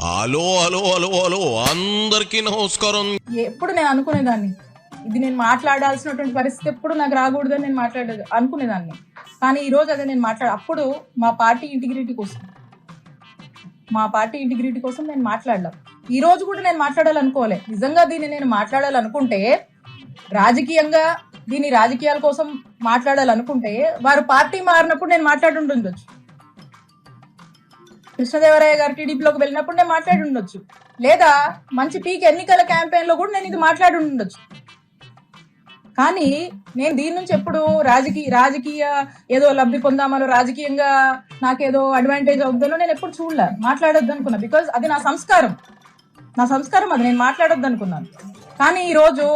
Hello hello hello hello అందరికీ నమస్కారం. ఎప్పుడు నేను అనుకునేదాన్ని ఇది నేను మాట్లాడాల్సినటువంటి పరిస్థితి ఎప్పుడు నాకు రాకూడదని నేను అనుకునేదాన్ని. కానీ ఈరోజు అదే నేను అప్పుడు మా పార్టీ ఇంటిగ్రిటీ కోసం నేను మాట్లాడలేం. ఈ రోజు కూడా నేను మాట్లాడాలనుకోలే. నిజంగా దీన్ని నేను మాట్లాడాలనుకుంటే రాజకీయంగా దీని రాజకీయాల కోసం మాట్లాడాలనుకుంటే వారు పార్టీ మారినప్పుడు నేను మాట్లాడుండొచ్చు. కృష్ణదేవరాయ గారు టీడీపీలోకి వెళ్ళినప్పుడు నేను మాట్లాడి ఉండొచ్చు, లేదా మంచి పీక్ ఎన్నికల క్యాంపెయిన్ లో కూడా నేను ఇది మాట్లాడి ఉండొచ్చు. కానీ నేను దీని నుంచి ఎప్పుడు రాజకీయ ఏదో లబ్ధి పొందామనో రాజకీయంగా నాకేదో అడ్వాంటేజ్ అవుతుందో నేను ఎప్పుడు చూడలే, మాట్లాడొద్దు అనుకున్నా. బికాజ్ అది నా సంస్కారం అది, నేను మాట్లాడొద్దు అనుకున్నాను. కానీ ఈరోజు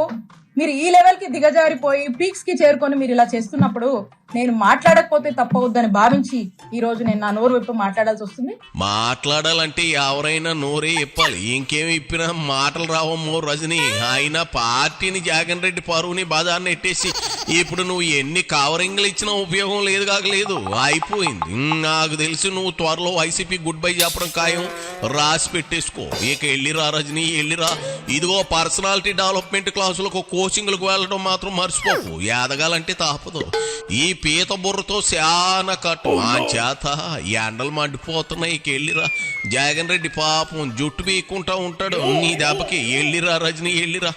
మీరు ఈ లెవెల్కి దిగజారిపోయి పీక్స్ కి చేరుకొని మీరు ఇలా చేస్తున్నప్పుడు నేను మాట్లాడకపోతే తప్పవద్దని భావించి ఈ రోజు నేను నా నోరు విప్పి మాట్లాడాల్సి వస్తుంది. మాట్లాడాలంటే ఎవరైనా నోరే ఇప్పాలి, ఇంకేమి ఇప్పినా మాటలు రావమ్మో రజని. ఆయన పార్టీని జగన్ రెడ్డి పరువుని బజార్ని ఎట్టేసి ఇప్పుడు నువ్వు ఎన్ని కవరింగ్లు ఇచ్చినా ఉపయోగం లేదు, అయిపోయింది. నాకు తెలిసి నువ్వు త్వరలో వైసీపీ గుడ్ బై చెప్పడం ఖాయం, రాసి పెట్టేసుకో. ఇక వెళ్ళిరా రజని, వెళ్ళిరా. ఇదిగో పర్సనాలిటీ డెవలప్మెంట్ క్లాసులకు కోచింగ్లకు వెళ్ళడం మాత్రం మర్చిపోకు, ఎదగాలంటే తప్పదు. ఈ పీత బుర్రతో శాన కట్టు ఆ చేత ఎండలు మండిపోతున్నాయి. వెళ్ళిరా. జగన్ రెడ్డి పాపం జుట్టు పీక్కుంటా ఉంటాడు నీ దెబ్బకి. వెళ్ళిరా రజని, వెళ్ళిరా.